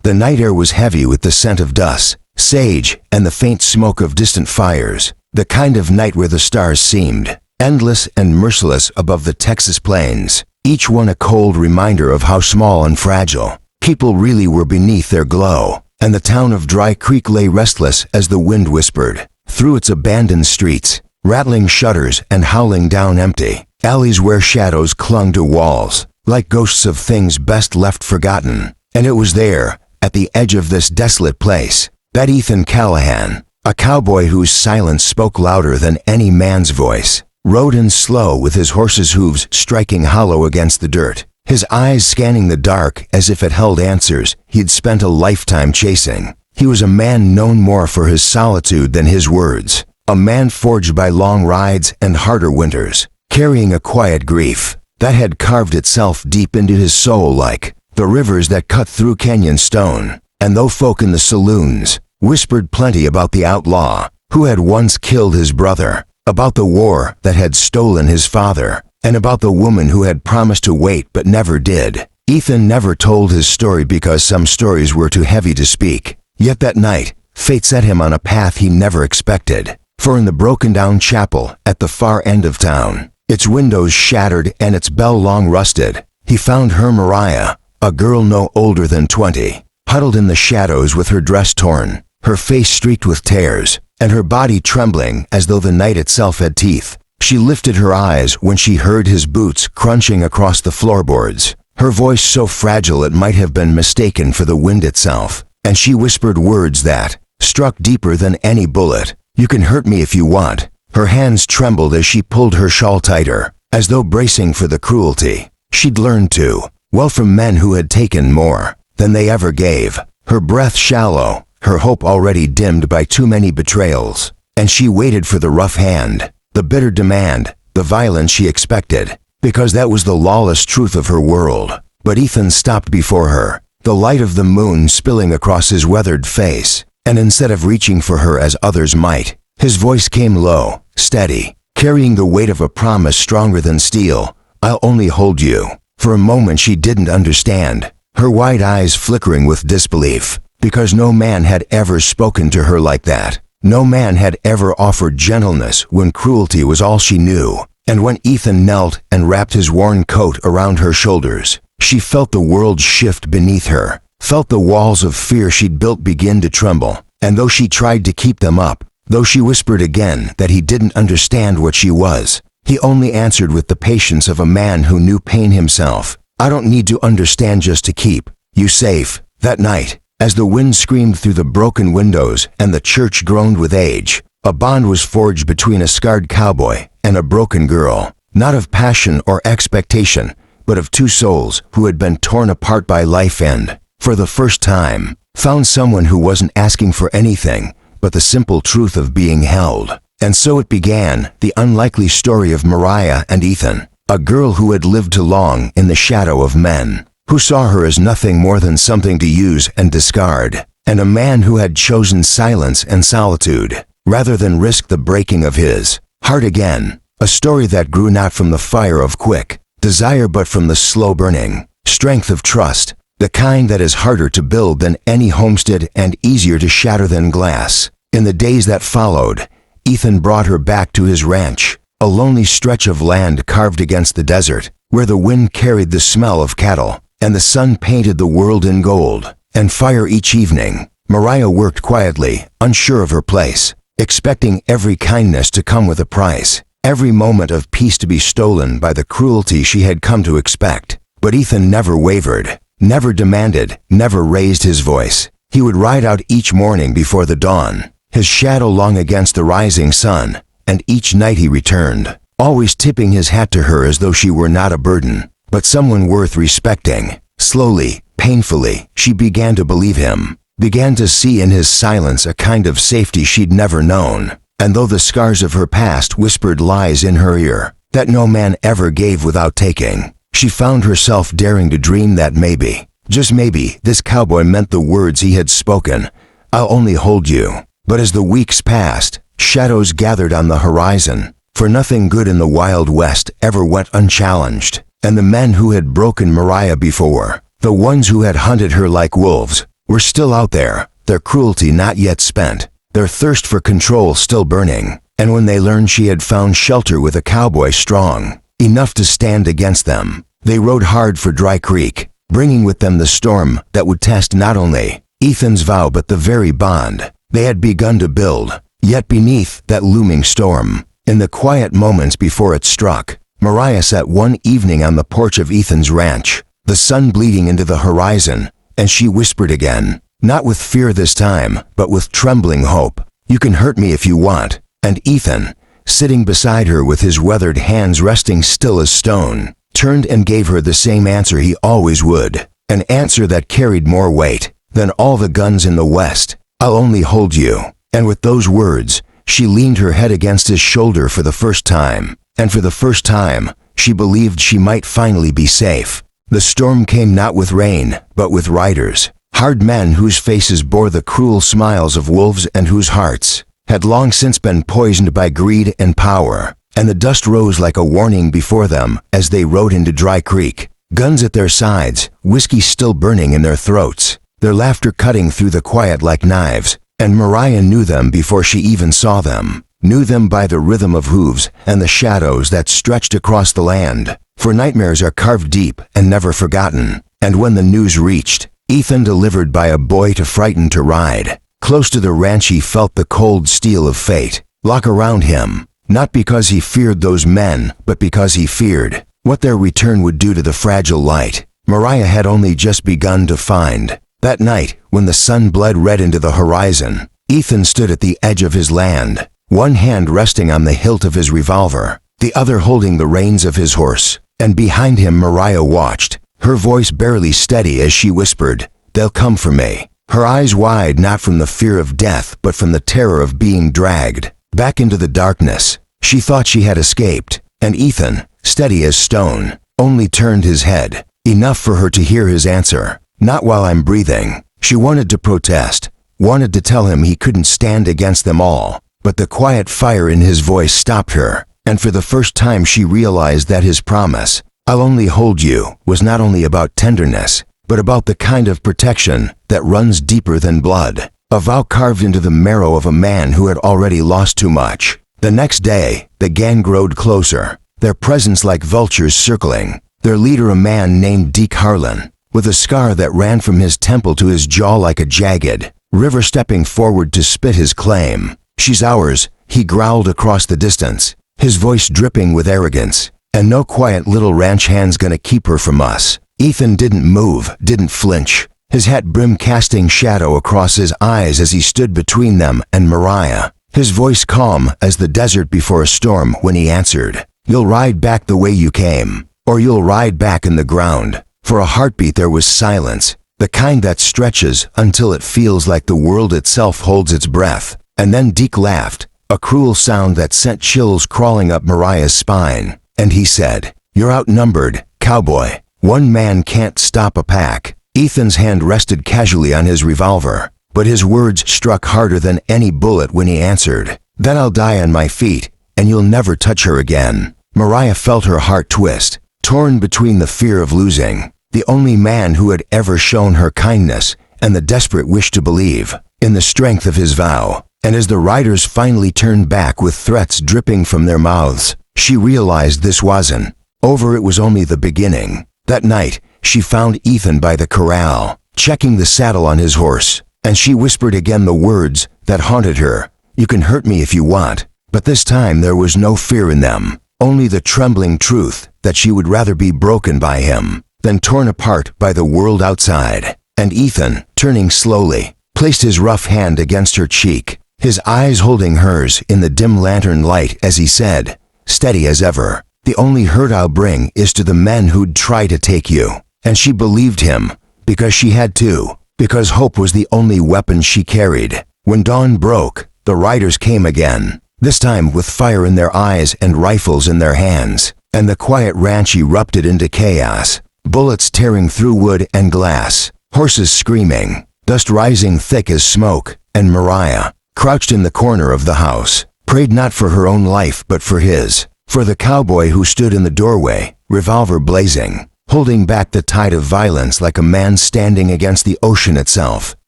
The night air was heavy with the scent of dust, sage, and the faint smoke of distant fires, the kind of night where the stars seemed endless and merciless above the Texas plains, each one a cold reminder of how small and fragile people really were beneath their glow. And the town of Dry Creek lay restless as the wind whispered through its abandoned streets, rattling shutters and howling down empty alleys where shadows clung to walls, like ghosts of things best left forgotten. And it was there, at the edge of this desolate place, that Ethan Callahan, a cowboy whose silence spoke louder than any man's voice, rode in slow with his horse's hooves striking hollow against the dirt, his eyes scanning the dark as if it held answers he'd spent a lifetime chasing. He was a man known more for his solitude than his words, a man forged by long rides and harder winters, carrying a quiet grief that had carved itself deep into his soul like the rivers that cut through canyon stone. And though folk in the saloons whispered plenty about the outlaw who had once killed his brother, about the war that had stolen his father, and about the woman who had promised to wait but never did, Ethan never told his story because some stories were too heavy to speak. Yet that night, fate set him on a path he never expected. For in the broken-down chapel at the far end of town, its windows shattered and its bell long rusted, he found her Mariah, a girl no older than 20, huddled in the shadows with her dress torn, her face streaked with tears, and her body trembling as though the night itself had teeth. She lifted her eyes when she heard his boots crunching across the floorboards, her voice so fragile it might have been mistaken for the wind itself, and she whispered words that struck deeper than any bullet. "You can hurt me if you want." Her hands trembled as she pulled her shawl tighter, as though bracing for the cruelty she'd learned to, well, from men who had taken more than they ever gave. Her breath shallow, her hope already dimmed by too many betrayals, and she waited for the rough hand, the bitter demand, the violence she expected, because that was the lawless truth of her world. But Ethan stopped before her, the light of the moon spilling across his weathered face, and instead of reaching for her as others might, his voice came low, steady, carrying the weight of a promise stronger than steel. "I'll only hold you." For a moment she didn't understand, her wide eyes flickering with disbelief, because no man had ever spoken to her like that. No man had ever offered gentleness when cruelty was all she knew. And when Ethan knelt and wrapped his worn coat around her shoulders, she felt the world shift beneath her, felt the walls of fear she'd built begin to tremble. And though she tried to keep them up, though she whispered again that he didn't understand what she was, he only answered with the patience of a man who knew pain himself. "I don't need to understand just to keep you safe." That night, as the wind screamed through the broken windows and the church groaned with age, a bond was forged between a scarred cowboy and a broken girl, not of passion or expectation, but of two souls who had been torn apart by life and, for the first time, found someone who wasn't asking for anything but the simple truth of being held. And so it began, the unlikely story of Mariah and Ethan, a girl who had lived too long in the shadow of men, who saw her as nothing more than something to use and discard, and a man who had chosen silence and solitude, rather than risk the breaking of his heart again. A story that grew not from the fire of quick desire but from the slow burning strength of trust, the kind that is harder to build than any homestead and easier to shatter than glass. In the days that followed, Ethan brought her back to his ranch, a lonely stretch of land carved against the desert, where the wind carried the smell of cattle, and the sun painted the world in gold and fire each evening. Mariah worked quietly, unsure of her place, expecting every kindness to come with a price, every moment of peace to be stolen by the cruelty she had come to expect. But Ethan never wavered, never demanded, never raised his voice. He would ride out each morning before the dawn, his shadow long against the rising sun, and each night he returned, always tipping his hat to her as though she were not a burden, but someone worth respecting. Slowly, painfully, she began to believe him, began to see in his silence a kind of safety she'd never known. And though the scars of her past whispered lies in her ear that no man ever gave without taking, she found herself daring to dream that maybe, just maybe, this cowboy meant the words he had spoken. "I'll only hold you." But as the weeks passed, shadows gathered on the horizon, for nothing good in the Wild West ever went unchallenged. And the men who had broken Mariah before, the ones who had hunted her like wolves, were still out there, their cruelty not yet spent, their thirst for control still burning. And when they learned she had found shelter with a cowboy strong enough to stand against them, they rode hard for Dry Creek, bringing with them the storm that would test not only Ethan's vow but the very bond they had begun to build. Yet beneath that looming storm, in the quiet moments before it struck, Mariah sat one evening on the porch of Ethan's ranch, the sun bleeding into the horizon, and she whispered again, not with fear this time, but with trembling hope, "You can hurt me if you want." And Ethan, sitting beside her with his weathered hands resting still as stone, turned and gave her the same answer he always would, an answer that carried more weight than all the guns in the West. "I'll only hold you." And with those words, she leaned her head against his shoulder for the first time, and for the first time, she believed she might finally be safe. The storm came not with rain, but with riders, hard men whose faces bore the cruel smiles of wolves and whose hearts had long since been poisoned by greed and power, and the dust rose like a warning before them as they rode into Dry Creek, guns at their sides, whiskey still burning in their throats, their laughter cutting through the quiet like knives. And Mariah knew them before she even saw them, knew them by the rhythm of hooves and the shadows that stretched across the land, for nightmares are carved deep and never forgotten. And when the news reached Ethan, delivered by a boy too frightened to ride, close to the ranch he felt the cold steel of fate lock around him, not because he feared those men, but because he feared what their return would do to the fragile light Mariah had only just begun to find. That night, when the sun bled red into the horizon, Ethan stood at the edge of his land, one hand resting on the hilt of his revolver, the other holding the reins of his horse, and behind him Mariah watched, her voice barely steady as she whispered, "They'll come for me." Her eyes wide not from the fear of death but from the terror of being dragged back into the darkness. She thought she had escaped, and Ethan, steady as stone, only turned his head, enough for her to hear his answer. "Not while I'm breathing." She wanted to protest, wanted to tell him he couldn't stand against them all, but the quiet fire in his voice stopped her, and for the first time she realized that his promise, "I'll only hold you," was not only about tenderness, but about the kind of protection that runs deeper than blood, a vow carved into the marrow of a man who had already lost too much. The next day, the gang rode closer, their presence like vultures circling, their leader a man named Deke Harlan, with a scar that ran from his temple to his jaw like a jagged river stepping forward to spit his claim. "She's ours," he growled across the distance, his voice dripping with arrogance, "and no quiet little ranch hand's gonna keep her from us." Ethan didn't move, didn't flinch, his hat brim casting shadow across his eyes as he stood between them and Mariah, his voice calm as the desert before a storm when he answered, "You'll ride back the way you came, or you'll ride back in the ground." For a heartbeat there was silence, the kind that stretches until it feels like the world itself holds its breath. And then Deke laughed, a cruel sound that sent chills crawling up Mariah's spine, and he said, "You're outnumbered, cowboy. One man can't stop a pack." Ethan's hand rested casually on his revolver, but his words struck harder than any bullet when he answered, "Then I'll die on my feet, and you'll never touch her again." Mariah felt her heart twist, torn between the fear of losing the only man who had ever shown her kindness and the desperate wish to believe in the strength of his vow. And as the riders finally turned back with threats dripping from their mouths, she realized this wasn't over. It was only the beginning. That night, she found Ethan by the corral, checking the saddle on his horse, and she whispered again the words that haunted her, "You can hurt me if you want." But this time there was no fear in them, only the trembling truth that she would rather be broken by him than torn apart by the world outside. And Ethan, turning slowly, placed his rough hand against her cheek, his eyes holding hers in the dim lantern light as he said, steady as ever, "The only hurt I'll bring is to the men who'd try to take you." And she believed him, because she had to, because hope was the only weapon she carried. When dawn broke, the riders came again, this time with fire in their eyes and rifles in their hands, and the quiet ranch erupted into chaos. Bullets tearing through wood and glass, horses screaming, dust rising thick as smoke, and Mariah, crouched in the corner of the house, prayed not for her own life but for his, for the cowboy who stood in the doorway, revolver blazing, holding back the tide of violence like a man standing against the ocean itself.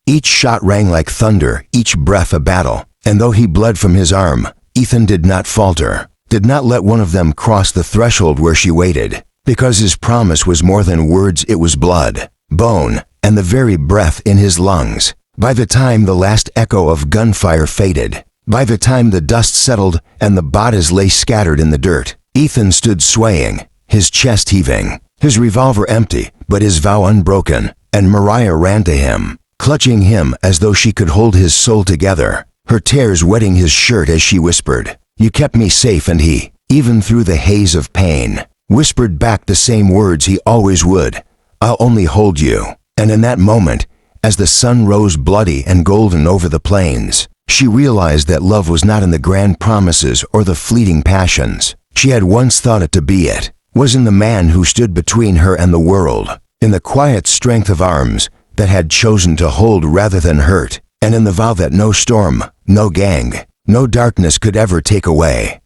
Each shot rang like thunder, each breath a battle, and though he bled from his arm, Ethan did not falter, did not let one of them cross the threshold where she waited, because his promise was more than words, it was blood, bone, and the very breath in his lungs. By the time the last echo of gunfire faded, by the time the dust settled and the bodies lay scattered in the dirt, Ethan stood swaying, his chest heaving, his revolver empty, but his vow unbroken, and Mariah ran to him, clutching him as though she could hold his soul together, her tears wetting his shirt as she whispered, "You kept me safe," and he, even through the haze of pain, whispered back the same words he always would, "I'll only hold you." And in that moment, as the sun rose bloody and golden over the plains, she realized that love was not in the grand promises or the fleeting passions she had once thought it to be. It was in the man who stood between her and the world, in the quiet strength of arms that had chosen to hold rather than hurt, and in the vow that no storm, no gang, no darkness could ever take away.